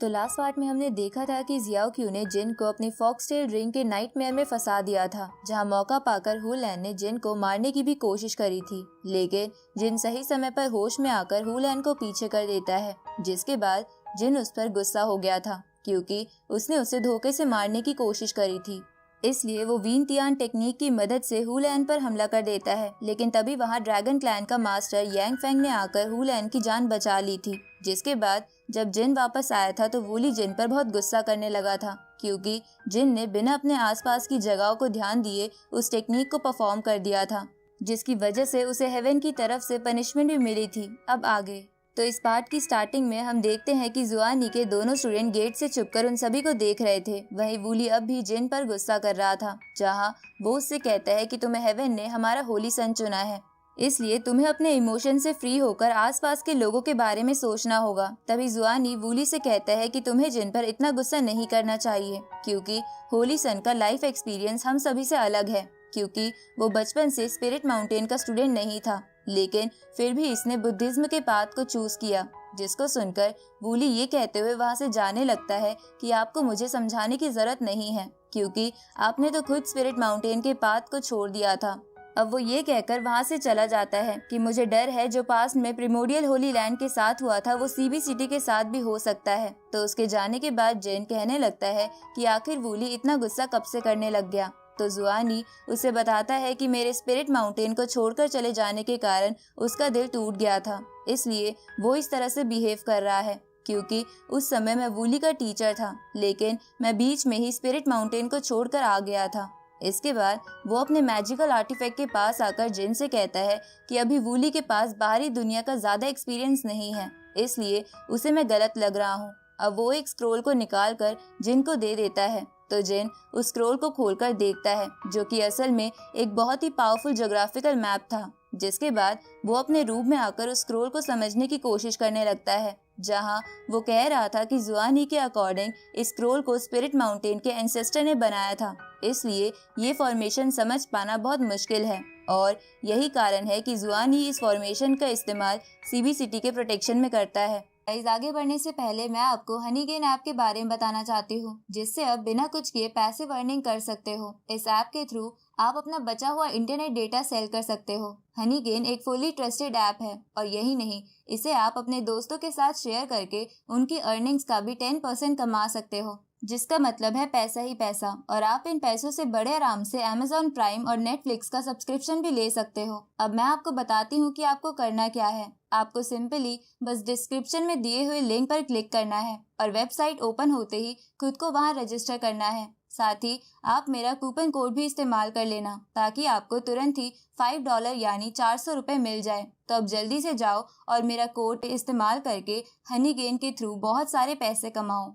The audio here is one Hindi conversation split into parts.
तो लास्ट पार्ट में हमने देखा था कि जियाओ क्यू ने जिन को अपनी फॉक्सटेल रिंग के नाइटमेयर में फंसा दिया था, जहां मौका पाकर हुलैन ने जिन को मारने की भी कोशिश करी थी, लेकिन जिन सही समय पर होश में आकर हुलैन को पीछे कर देता है, जिसके बाद जिन उस पर गुस्सा हो गया था क्योंकि उसने उसे धोखे से मारने की कोशिश करी थी। इसलिए वो वीन तियान टेक्निक की मदद से हुलैन पर हमला कर देता है, लेकिन तभी वहां ड्रैगन क्लैन का मास्टर यांग फेंग ने आकर हुलैन की जान बचा ली थी। जिसके बाद जब जिन वापस आया था तो वूली जिन पर बहुत गुस्सा करने लगा था क्योंकि जिन ने बिना अपने आसपास की जगहों को ध्यान दिए उस टेक्निक को परफॉर्म कर दिया था, जिसकी वजह से उसे हेवन की तरफ से पनिशमेंट भी मिली थी। अब आगे तो इस पार्ट की स्टार्टिंग में हम देखते हैं कि जुआनी के दोनों स्टूडेंट गेट से छुपकर उन सभी को देख रहे थे। वहीं वूली अब भी जिन पर गुस्सा कर रहा था, जहां वो उससे कहता है कि तुम्हें हेवन ने हमारा होली सन चुना है, इसलिए तुम्हें अपने इमोशन से फ्री होकर आसपास के लोगों के बारे में सोचना होगा। तभी जुआनी वूली से कहता है कि तुम्हें जिन पर इतना गुस्सा नहीं करना चाहिए क्योंकि होली सन का लाइफ एक्सपीरियंस हम सभी से अलग है, क्योंकि वो बचपन से स्पिरिट माउंटेन का स्टूडेंट नहीं था, लेकिन फिर भी इसने बुद्धिज्म के पाथ को चूज किया। जिसको सुनकर वूली ये कहते हुए वहां से जाने लगता है कि आपको मुझे समझाने की जरूरत नहीं है क्योंकि आपने तो खुद स्पिरिट माउंटेन के पाथ को छोड़ दिया था। अब वो ये कहकर वहां से चला जाता है कि मुझे डर है जो पास्ट में प्रिमोडियल होली लैंड के साथ हुआ था वो सीबी सिटी के साथ भी हो सकता है। तो उसके जाने के बाद जेन कहने लगता है कि आखिर वूली इतना गुस्सा कब से करने लग गया। तो जुआनी उसे बताता है कि मेरे स्पिरिट माउंटेन को छोड़कर चले जाने के कारण उसका दिल टूट गया था, इसलिए वो इस तरह से बिहेव कर रहा है क्योंकि उस समय मैं वूली का टीचर था, लेकिन मैं बीच में ही स्पिरिट माउंटेन को छोड़कर आ गया था। इसके बाद वो अपने मैजिकल आर्टिफैक्ट के पास आकर जिन से कहता है कि अभी वूली के पास बाहरी दुनिया का ज्यादा एक्सपीरियंस नहीं है, इसलिए उसे मैं गलत लग रहा हूँ। अब वो एक स्क्रोल को निकाल कर जिन को दे देता है, तो जिन उस स्क्रोल को खोलकर देखता है जो कि असल में एक बहुत ही पावरफुल ज्योग्राफिकल मैप था। जिसके बाद वो अपने रूम में आकर उस स्क्रोल को समझने की कोशिश करने लगता है, जहां वो कह रहा था कि जुआनी के अकॉर्डिंग इस स्क्रोल को स्पिरिट माउंटेन के एंसेस्टर ने बनाया था, इसलिए ये फॉर्मेशन समझ पाना बहुत मुश्किल है और यही कारण है कि जुआनी इस फॉर्मेशन का इस्तेमाल सीबी सिटी के प्रोटेक्शन में करता है। आगे बढ़ने से पहले मैं आपको हनीगेन ऐप के बारे में बताना चाहती हूँ, जिससे आप बिना कुछ किए पैसिव अर्निंग कर सकते हो। इस ऐप के थ्रू आप अपना बचा हुआ इंटरनेट डेटा सेल कर सकते हो। हनीगेन एक फुली ट्रस्टेड ऐप है और यही नहीं, इसे आप अपने दोस्तों के साथ शेयर करके उनकी अर्निंग्स का भी 10% कमा सकते हो, जिसका मतलब है पैसा ही पैसा। और आप इन पैसों से बड़े आराम से Amazon प्राइम और नेटफ्लिक्स का सब्सक्रिप्शन भी ले सकते हो। अब मैं आपको बताती हूँ कि आपको करना क्या है। आपको सिंपली बस डिस्क्रिप्शन में दिए हुए लिंक पर क्लिक करना है और वेबसाइट ओपन होते ही खुद को वहां रजिस्टर करना है। साथ ही आप मेरा कूपन कोड भी इस्तेमाल कर लेना ताकि आपको तुरंत ही $5 यानी 400 रुपए मिल जाए। तो अब जल्दी से जाओ और मेरा कोड इस्तेमाल करके हनीगेन के थ्रू बहुत सारे पैसे कमाओ।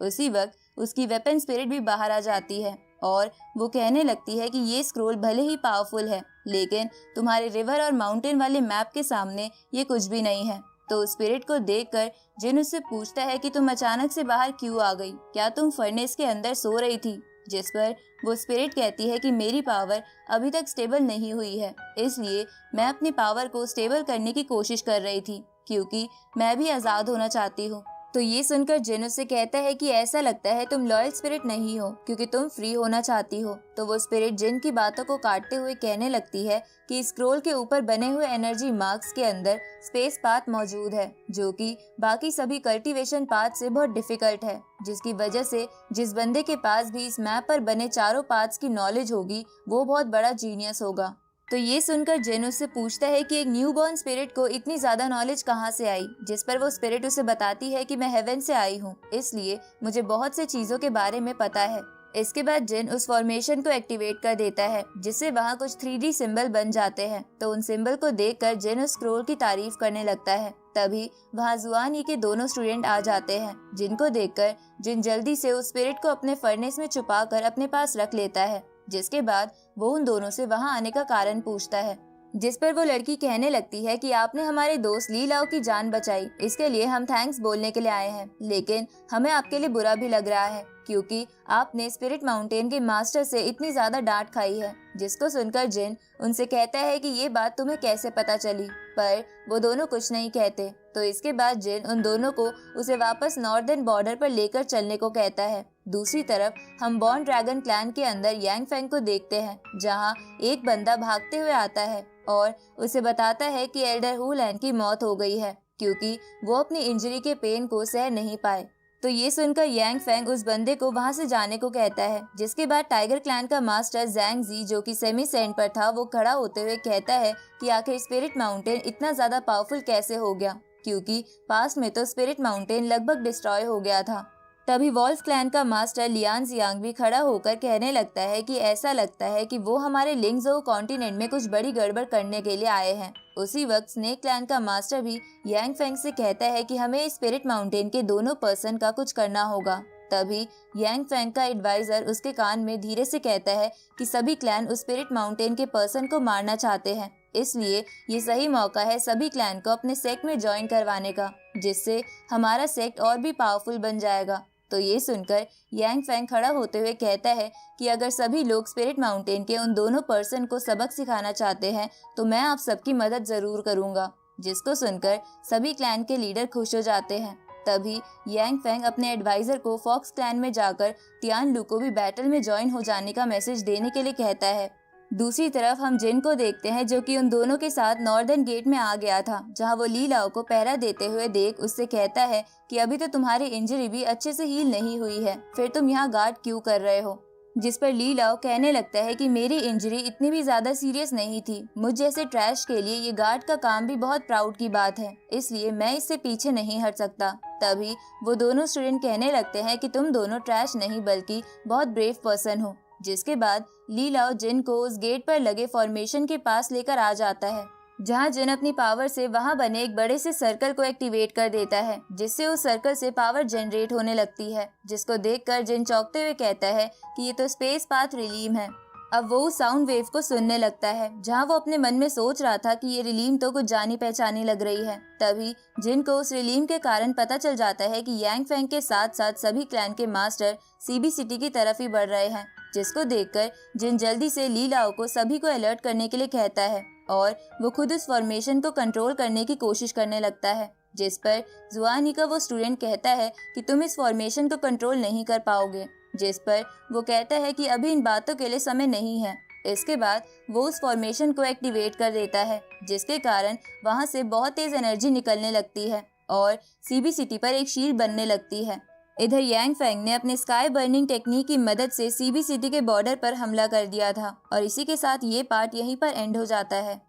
उसी वक्त उसकी वेपन स्पिरिट भी बाहर आ जाती है और वो कहने लगती है कि ये स्क्रोल भले ही पावरफुल है, लेकिन तुम्हारे रिवर और माउंटेन वाले मैप के सामने ये कुछ भी नहीं है। तो स्पिरिट को देखकर जिन उससे पूछता है कि तुम अचानक से बाहर क्यों आ गई, क्या तुम फर्नेस के अंदर सो रही थी? जिस पर वो स्पिरिट कहती है कि मेरी पावर अभी तक स्टेबल नहीं हुई है, इसलिए मैं अपनी पावर को स्टेबल करने की कोशिश कर रही थी क्योंकि मैं भी आजाद होना चाहती हूँ। तो ये सुनकर जिन उससे कहता है कि ऐसा लगता है तुम लॉयल स्पिरिट नहीं हो क्योंकि तुम फ्री होना चाहती हो। तो वो स्पिरिट जिन की बातों को काटते हुए कहने लगती है कि स्क्रोल के ऊपर बने हुए एनर्जी मार्क्स के अंदर स्पेस पाथ मौजूद है, जो कि बाकी सभी कल्टीवेशन पाथ से बहुत डिफिकल्ट है, जिसकी वजह से जिस बंदे के पास भी इस मैप पर बने चारों पाथ्स की नॉलेज होगी वो बहुत बड़ा जीनियस होगा। तो ये सुनकर जिन उससे पूछता है कि एक न्यूबॉर्न स्पिरिट को इतनी ज्यादा नॉलेज कहाँ से आई, जिस पर वो स्पिरिट उसे बताती है कि मैं हेवन से आई हूँ, इसलिए मुझे बहुत से चीजों के बारे में पता है। इसके बाद जिन उस फॉर्मेशन को एक्टिवेट कर देता है जिससे वहाँ कुछ 3D सिंबल बन जाते हैं। तो उन सिंबल को देखकर जिन उस स्क्रोल की तारीफ करने लगता है। तभी वहाँ जुआनी के दोनों स्टूडेंट आ जाते हैं, जिनको देखकर जिन जल्दी से उस स्पिरिट को अपने फर्नेस में छुपा कर अपने पास रख लेता है। जिसके बाद वो उन दोनों से वहां आने का कारण पूछता है, जिस पर वो लड़की कहने लगती है कि आपने हमारे दोस्त ली लाओ की जान बचाई, इसके लिए हम थैंक्स बोलने के लिए आए हैं, लेकिन हमें आपके लिए बुरा भी लग रहा है। क्योंकि आपने स्पिरिट माउंटेन के मास्टर से इतनी ज्यादा डांट खाई है। जिसको सुनकर जिन उनसे कहता है कि ये बात तुम्हें कैसे पता चली, पर वो दोनों कुछ नहीं कहते। तो इसके बाद जिन उन दोनों को उसे वापस नॉर्दर्न बॉर्डर पर लेकर चलने को कहता है। दूसरी तरफ हम बॉर्न ड्रैगन क्लैन के अंदर यांग फेंग को देखते हैं, जहाँ एक बंदा भागते हुए आता है और उसे बताता है कि एल्डर हू लैंड की मौत हो गई है, क्योंकि वो अपनी इंजरी के पेन को सह नहीं पाए। तो ये सुनकर यांग फेंग उस बंदे को वहां से जाने को कहता है। जिसके बाद टाइगर क्लैन का मास्टर जैंग जी, जो कि सेमी सेंट पर था, वो खड़ा होते हुए कहता है कि आखिर स्पिरिट माउंटेन इतना ज्यादा पावरफुल कैसे हो गया, क्योंकि पास में तो स्पिरिट माउंटेन लगभग डिस्ट्रॉय हो गया था। तभी वॉल्फ क्लैन का मास्टर लियान जियांग भी खड़ा होकर कहने लगता है कि ऐसा लगता है कि वो हमारे लिंगजो कॉन्टिनेंट में कुछ बड़ी गड़बड़ करने के लिए आए हैं। उसी वक्त स्नेक क्लैन का मास्टर भी यांग फेंग से कहता है कि हमें स्पिरिट माउंटेन के दोनों पर्सन का कुछ करना होगा। तभी यांग फेंग का एडवाइजर उसके कान में धीरे से कहता है कि सभी क्लैन उस स्पिरिट माउंटेन के पर्सन को मारना चाहते हैं, इसलिए ये सही मौका है सभी क्लैन को अपने सेक्ट में ज्वाइन करवाने का, जिससे हमारा सेक्ट और भी पावरफुल बन जाएगा। तो ये सुनकर यांग फेंग खड़ा होते हुए कहता है कि अगर सभी लोग स्पिरिट माउंटेन के उन दोनों पर्सन को सबक सिखाना चाहते हैं तो मैं आप सबकी मदद जरूर करूंगा। जिसको सुनकर सभी क्लैन के लीडर खुश हो जाते हैं। तभी यांग फेंग अपने एडवाइजर को फॉक्स क्लैन में जाकर तियान लू को भी बैटल में ज्वाइन हो जाने का मैसेज देने के लिए कहता है। दूसरी तरफ हम जिन को देखते हैं, जो कि उन दोनों के साथ नॉर्दर्न गेट में आ गया था, जहां वो ली लाओ को पहरा देते हुए देख उससे कहता है कि अभी तो तुम्हारी इंजरी भी अच्छे से हील नहीं हुई है, फिर तुम यहाँ गार्ड क्यों कर रहे हो। जिस पर ली लाओ कहने लगता है कि मेरी इंजरी इतनी भी ज्यादा सीरियस नहीं थी, मुझ जैसे ट्रैश के लिए ये गार्ड का काम भी बहुत प्राउड की बात है, इसलिए मैं इससे पीछे नहीं हट सकता। तभी वो दोनों स्टूडेंट कहने लगते हैं कि तुम दोनों ट्रैश नहीं बल्कि बहुत ब्रेव पर्सन हो। जिसके बाद ली लाओ जिन को उस गेट पर लगे फॉर्मेशन के पास लेकर आ जाता है, जहां जिन अपनी पावर से वहां बने एक बड़े से सर्कल को एक्टिवेट कर देता है, जिससे उस सर्कल से पावर जनरेट होने लगती है। जिसको देखकर जिन चौंकते हुए कहता है कि ये तो स्पेस पाथ रिलीम है। अब वो उस साउंड वेव को सुनने लगता है, जहां वो अपने मन में सोच रहा था कि ये रिलीम तो कुछ जानी पहचानी लग रही है। तभी जिन को उस रिलीम के कारण पता चल जाता है कि यांग फेंग के साथ साथ सभी क्लैन के मास्टर सीबी सिटी की तरफ ही बढ़ रहे हैं। जिसको देखकर जिन जल्दी से ली लाओ को सभी को अलर्ट करने के लिए कहता है और वो खुद उस फॉर्मेशन को कंट्रोल करने की कोशिश करने लगता है। जिस पर जुआनी का वो स्टूडेंट कहता है कि तुम इस फॉर्मेशन को कंट्रोल नहीं कर पाओगे। जिस पर वो कहता है कि अभी इन बातों के लिए समय नहीं है। इसके बाद वो उस फॉर्मेशन को एक्टिवेट कर देता है, जिसके कारण वहां से बहुत तेज एनर्जी निकलने लगती है और सीबी सिटी पर एक शील्ड बनने लगती है। इधर यांग फेंग ने अपने स्काई बर्निंग टेक्निक की मदद से सीबी सिटी के बॉर्डर पर हमला कर दिया था और इसी के साथ ये पार्ट यहीं पर एंड हो जाता है।